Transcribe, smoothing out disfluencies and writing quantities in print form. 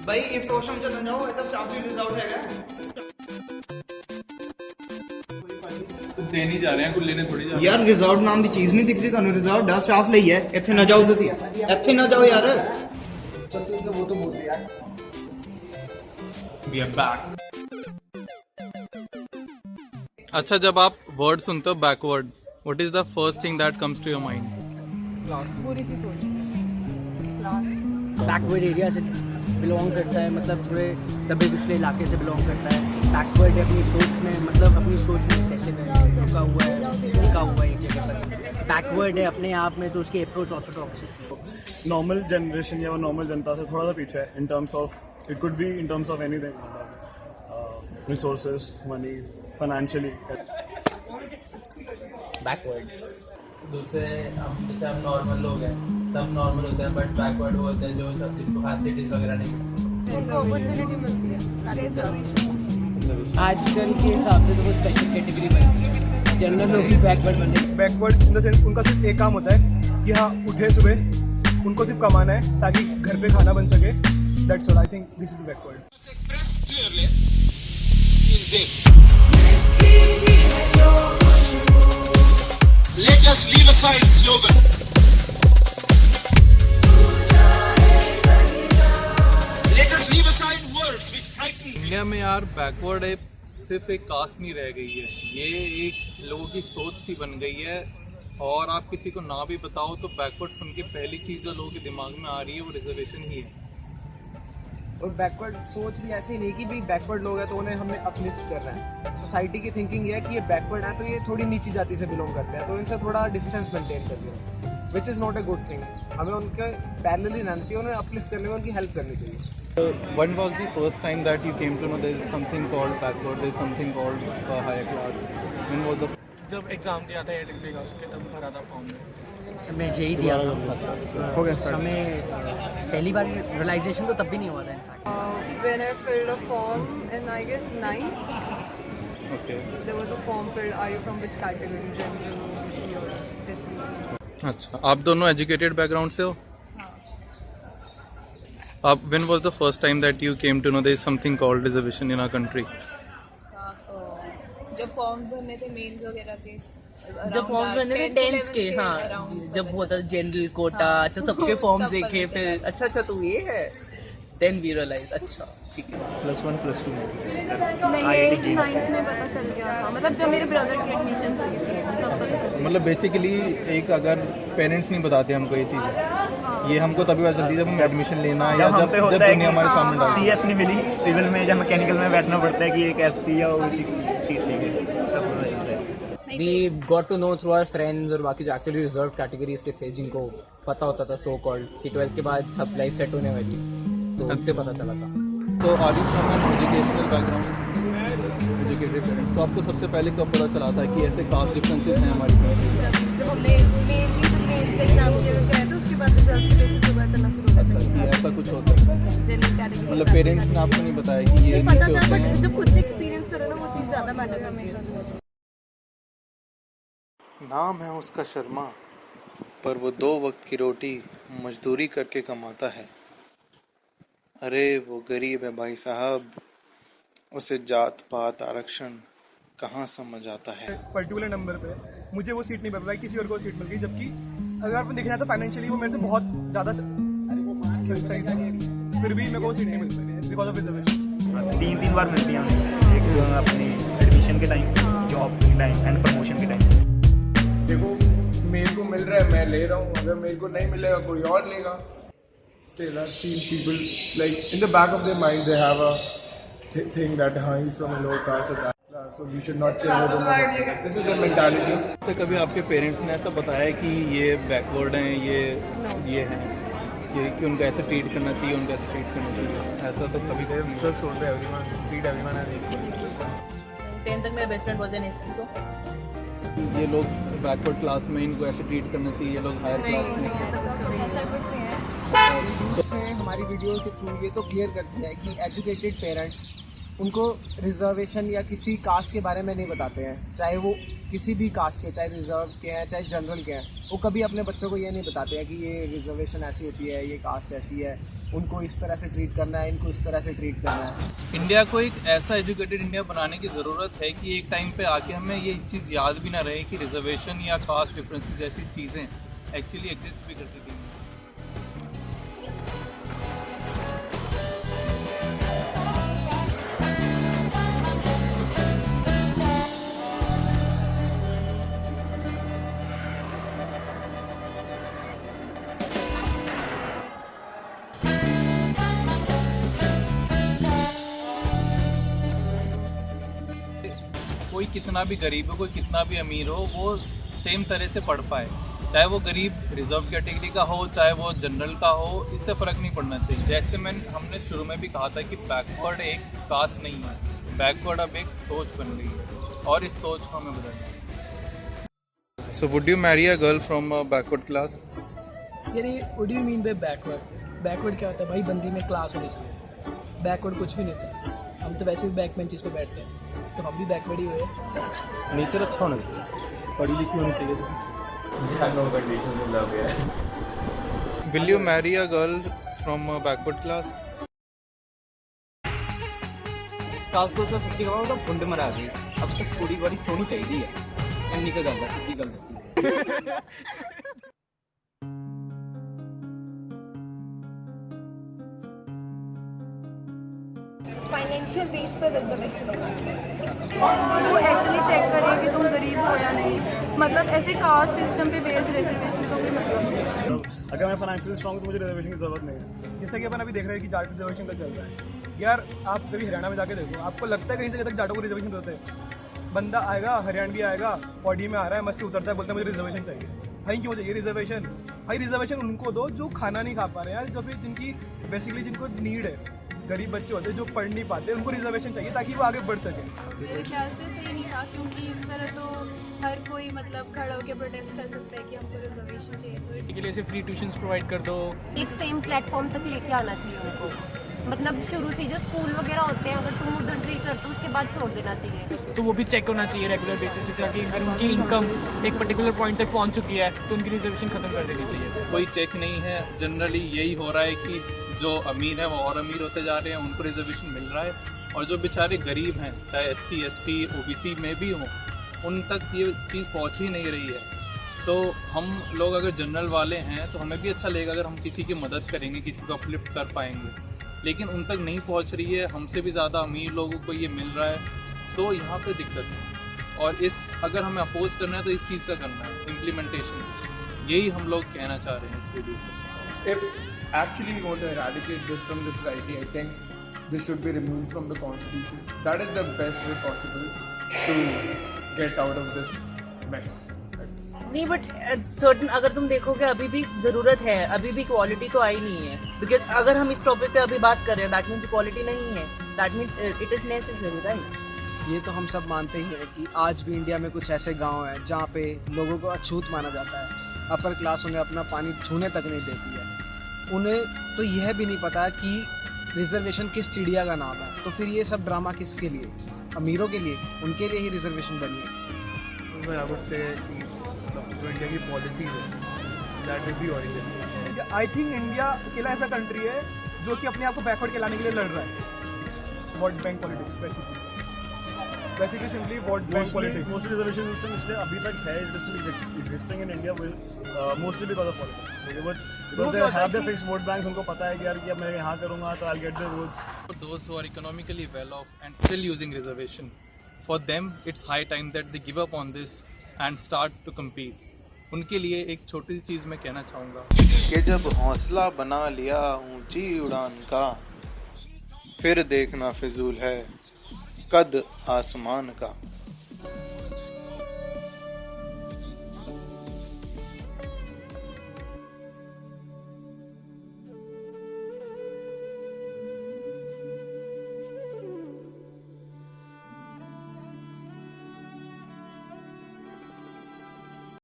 भाई इस वॉशरूम च ना जाओ, इधर स्टाफ भी रिजॉर्ट हैगा। देन ही जा रहे हैं, कुल्ले ने थोड़ी जा यार रिजॉर्ट नाम ਦੀ ਚੀਜ਼ ਨਹੀਂ ਦਿਖਦੀ ਤੁਹਾਨੂੰ, ਰਿਜ਼ॉर्ਟ ਦਾ ਸਟਾਫ ਲਈ ਹੈ, ਇੱਥੇ ਨਾ ਜਾਓ ਤੁਸੀਂ, ਇੱਥੇ ਨਾ ਜਾਓ यार। चल तू वो तो बोल दे यार। We are back. अच्छा, जब आप वर्ड सुनते हो backward, what is the first thing that comes to your mind? बुरी सी सोच। क्लास। बैकवर्ड एरिया से बिलोंग करता है, मतलब थोड़े दबे पिछड़े इलाके से बिलोंग करता है। बैकवर्ड अपनी सोच में, मतलब अपनी सोच में रिसेसिव है, रुका हुआ है, टिका हुआ है एक जगह पर। बैकवर्ड है अपने आप में, तो उसकी अप्रोच ऑर्थोडॉक्स है। नॉर्मल जनरेशन या नॉर्मल जनता से थोड़ा सा पीछे है in terms of, it could be in terms of anything, resources, money, financially. Backward दूसरे हम जैसे हम नॉर्मल लोग हैं, सब नॉर्मल होते हैं, बट बैकवर्ड वो होते हैं जो सब जिनको फैसिलिटीज वगैरह नहीं मिलती। अपॉर्चुनिटी मिलती है। आजकल के हिसाब से तो वो स्पेशल कैटेगरी बनती है, जनरल लोग ही बैकवर्ड बने। बैकवर्ड इन द सेंस उनका सिर्फ एक काम होता है कि हाँ उठे सुबह, उनको सिर्फ कमाना है ताकि घर पे खाना बन सके। That's all, I think this is backward. Let us leave aside slogan. Let us leave aside words which frighten. India में यार बैकवर्ड है, सिर्फ एक कास्ट नहीं रह गई है, ये एक लोगों की सोच सी बन गई है। और आप किसी को ना भी बताओ तो बैकवर्ड सुन के पहली चीज़ जो लोगों के दिमाग में आ रही है वो रिजर्वेशन ही है। और बैकवर्ड सोच भी ऐसी नहीं कि भाई बैकवर्ड लोग हैं तो उन्हें हमें अपलिफ्ट कर रहे हैं। सोसाइटी की थिंकिंग ये है कि ये बैकवर्ड है तो ये थोड़ी नीची जाति से बिलोंग करते हैं, तो इनसे थोड़ा डिस्टेंस मेंटेन कर लिया, which is not a good thing. हमें उनके पैरेलली रहना चाहिए, उन्हें अपलिफ्ट करने में उनकी हेल्प करनी चाहिए। When was the first time that you came to know there is something called backward, there is something called higher class? When was the जब एग्जाम दिया था 8 डिग्री का, उसके तब भरा था फॉर्म में। समय जेई दिया था, हो गया समय पहली बार रियलाइजेशन तो तब भी नहीं हुआ था in fact. When I filled a form in I guess 9th, okay? there was a form filled. Are you from which category? General, OBC or SC? अच्छा, आप दोनों एजुकेटेड बैकग्राउंड से हो? आप when was the first time that you came to know there is something called reservation in our country? जब form भरने थे mains वगैरह के, जब फॉर्म बने थे 10th के, हाँ, जब होता जनरल कोटा, अच्छा सबके फॉर्म देखे, फिर अच्छा तो ये है, देन वी रियलाइज अच्छा ठीक है। +1 +2 में नहीं, 9th में पता चल गया था, मतलब जब मेरे ब्रदर की एडमिशन हुई थी तब पता चला। मतलब बेसिकली एक अगर पेरेंट्स नहीं बताते हमको ये चीज़, ये हमको तभी पता चलती है जब हम एडमिशन लेना या जब दुनिया हमारे सामने डालती है। CS नहीं मिली, सिविल में या मैकेनिकल में बैठना पड़ता है कि एक SC या OBC सीट लेंगे, तब पता चलता है। We got to know through our friends और बाकी जो एक्चुअली रिजर्व कैटेगरीज के थे जिनको पता होता था सो कॉल्ड कि 12th के बाद सब लाइफ सेट होने वाली, तो उनसे पता चला था। तो are you from an educational background, educated parents, तो आपको सबसे पहले कब पता चला था कि ऐसे कास्ट डिफरेंसेस हैं हमारी कंट्री में? जब हमने मेनली जब मेंस का एग्जाम क्लियर किया था उसके बाद रिजल्ट के बेसिस पे पता चलना शुरू हुआ। अच्छा, ये ऐसा कुछ होता है, जनरल कैटेगरी मतलब पेरेंट्स ने आपको नहीं बताया कि ये पता नीचे था, होते बट हैं? जब खुद से एक्सपीरियंस करो ना वो चीज़ ज़्यादा मैटर करती है। नाम है उसका शर्मा, पर वो 2 वक्त की रोटी मजदूरी करके कमाता है। अरे वो गरीब है भाई साहब, उसे जात पात आरक्षण कहाँ समझ आता है। पर्टिकुलर नंबर पे मुझे वो सीट नहीं मिल पाई, किसी और को सीट मिल गई, जबकि अगर आपको देखना था फाइनेंशियली वो मेरे से बहुत ज़्यादा सही था, फिर भी मेरे को वो सीट नहीं मिल पाई बिकॉज ऑफ रिजर्वेशन। 3 बार मिलती हैं हमें, एक अपने एडमिशन के टाइम, जॉब के टाइम एंड प्रमोशन के टाइम। देखो मेरे को मिल रहा है मैं ले रहा हूँ, अगर मेरे को नहीं मिलेगा कोई और लेगा। Still I've seen people like in the back of their mind they have a thing that he's from a low caste or that class, so we should not chill with him. This is their mentality. तो कभी आपके parents ने ऐसा बताया कि ये backward हैं, ये हैं, कि उनको ऐसे ट्रीट करना चाहिए, उनको ऐसे ट्रीट करना चाहिए, ऐसा तो कभी Just told everyone, treat everyone as equal. 10th तक मेरा best friend was an SC, तो ये लोग बैकवर्ड क्लास में इनको ऐसे ट्रीट करना चाहिए, ये लोग हायर क्लास में। ऐसा कुछ नहीं है। उसमें हमारी वीडियो के थ्रू ये तो क्लियर कर दिया है कि एजुकेटेड पेरेंट्स उनको रिजर्वेशन या किसी कास्ट के बारे में नहीं बताते हैं, चाहे वो किसी भी कास्ट के, चाहे रिजर्व के हैं चाहे जनरल के हैं, वो कभी अपने बच्चों को ये नहीं बताते हैं कि ये रिजर्वेशन ऐसी होती है, ये कास्ट ऐसी है, उनको इस तरह से ट्रीट करना है, इनको इस तरह से ट्रीट करना है। इंडिया को एक ऐसा एजुकेटेड इंडिया बनाने की ज़रूरत है कि एक टाइम पे आके हमें ये चीज़ याद भी ना रहे कि रिजर्वेशन या कास्ट डिफरेंसेस जैसी चीज़ें एक्चुअली एग्जिस्ट भी करती थी। कोई कितना भी गरीब हो, कोई कितना भी अमीर हो, वो सेम तरह से पढ़ पाए, चाहे वो गरीब रिजर्व कैटेगरी का हो, चाहे वो जनरल का हो, इससे फ़र्क नहीं पड़ना चाहिए। जैसे हमने शुरू में भी कहा था कि बैकवर्ड एक कास्ट नहीं है, बैकवर्ड अब एक सोच बन गई है और इस सोच को हमें बदलना है। So would you marry a girl from a backward class? यानी what do you mean by backward? Backward क्या होता है भाई? बंदी में क्लास होनी चाहिए। बैकवर्ड कुछ भी नहीं होता, हम तो वैसे भी बैक बेंचेस पे बैठते हैं, तो हम भी बैकवर्ड ही हुए। नेचर अच्छा होना चाहिए, पढ़ी लिखी होनी चाहिए। Will you marry a girl from a backward class? कास को तो सच्ची कहो तो फुंड मरा गई। अब तक कुड़ी बड़ी सोनी चाहिए है, इन्नी का गल सीधी गल दसी। फाइनेंशियल बेस पर रिजर्वेशन वो एक्चुअली चेक करें कि तुम गरीब हो या नहीं, मतलब ऐसे कास्ट सिस्टम पे बेस्ड रिजर्वेशन का कोई मतलब नहीं। अगर मैं फाइनेंशियली स्ट्रॉन्ग तो मुझे रिजर्वेशन की ज़रूरत नहीं है। जैसा कि अपन अभी देख रहे हैं कि जाट रिजर्वेशन का चल रहा है यार, आप कभी हरियाणा में जाके देखो, आपको लगता है कहीं से कहीं तक जाटों को रिजर्वेशन देते हैं। बंदा आएगा, हरियाणवी आएगा, पौड़ी में आ रहा है, मस्ती उतरता है, बोलता है मुझे रिजर्वेशन चाहिए। भाई क्यों चाहिए रिजर्वेशन? भाई रिजर्वेशन उनको दो जो खाना नहीं खा पा रहे हैं, जो फिर जिनकी बेसिकली जिनको नीड है, गरीब बच्चे होते हैं जो पढ़ नहीं पाते, उनको रिजर्वेशन चाहिए ताकि वो आगे बढ़ सके। मेरे ख्याल से सही नहीं था, क्योंकि इस तरह तो हर कोई मतलब खड़ा होकर प्रोटेस्ट कर सकता है कि हमको रिजर्वेशन चाहिए, तो इसके लिए सिर्फ फ्री ट्यूशंस प्रोवाइड कर दो। एक सेम प्लेटफॉर्म तक लेके आना चाहिए उनको। मतलब शुरू से जो स्कूल वगैरह होते हैं, अगर तुम उधर से करते हो उसके बाद छोड़ देना चाहिए, तो वो भी चेक होना चाहिए रेगुलर बेसिस पे, ताकि अगर उनकी इनकम एक पर्टिकुलर पॉइंट तक पहुंच चुकी है तो उनकी रिजर्वेशन खत्म कर देनी चाहिए। कोई चेक नहीं है, जनरली यही हो रहा है कि जो अमीर है वो और अमीर होते जा रहे हैं, उनको रिजर्वेशन मिल रहा है, और जो बेचारे गरीब हैं, चाहे SC ST OBC में भी हों, उन तक ये चीज़ पहुंच ही नहीं रही है। तो हम लोग अगर जनरल वाले हैं तो हमें भी अच्छा लगेगा अगर हम किसी की मदद करेंगे, किसी को अपलिफ्ट कर पाएंगे, लेकिन उन तक नहीं पहुंच रही है, हमसे भी ज़्यादा अमीर लोगों को ये मिल रहा है, तो यहाँ पे दिक्कत है। और अगर हमें अपोज करना है तो इस चीज़ का करना है, इम्प्लीमेंटेशन, यही हम लोग कहना चाह रहे हैं इस वीडियो से। If actually you want to eradicate this from the society, I think this should be removed from the constitution. That is the best way possible to get out of this mess. नहीं but certain अगर तुम देखोगे अभी भी ज़रूरत है, अभी भी क्वालिटी तो आई नहीं है, बिकॉज अगर हम इस टॉपिक पे अभी बात कर रहे हैं दैट मीन्स क्वालिटी नहीं है, that means it is necessary, right? ये तो हम सब मानते ही हैं कि आज भी इंडिया में कुछ ऐसे गांव हैं जहाँ पे लोगों को अछूत माना जाता है, अपर क्लास उन्हें अपना पानी छूने तक नहीं देती है, उन्हें तो यह भी नहीं पता कि रिजर्वेशन किस चिड़िया का नाम है। तो फिर ये सब ड्रामा किसके लिए? अमीरों के लिए, उनके लिए ही रिजर्वेशन बनी है। आई वुड से जो इंडिया की पॉलिसी है that is the origin. I think India अकेला ऐसा कंट्री है जो कि अपने आप को बैकवर्ड कहलाने के लिए लड़ रहा है। Vote bank politics basically simply vote bank politics. Mostly reservation system इसलिए अभी तक है, it is existing in India mostly because of politics. But they have the fixed vote banks, उनको पता है कि यार कि अब मैं यहाँ करूँगा तो I get the votes. Those who are economically well off and still using reservation, for them it's high time that they give up on this and start to compete. उनके लिए एक छोटी सी चीज़ मैं कहना चाहूँगा कि जब हौसला बना लिया ऊंची उड़ान का, फिर देखना फिजूल है कद आसमान का।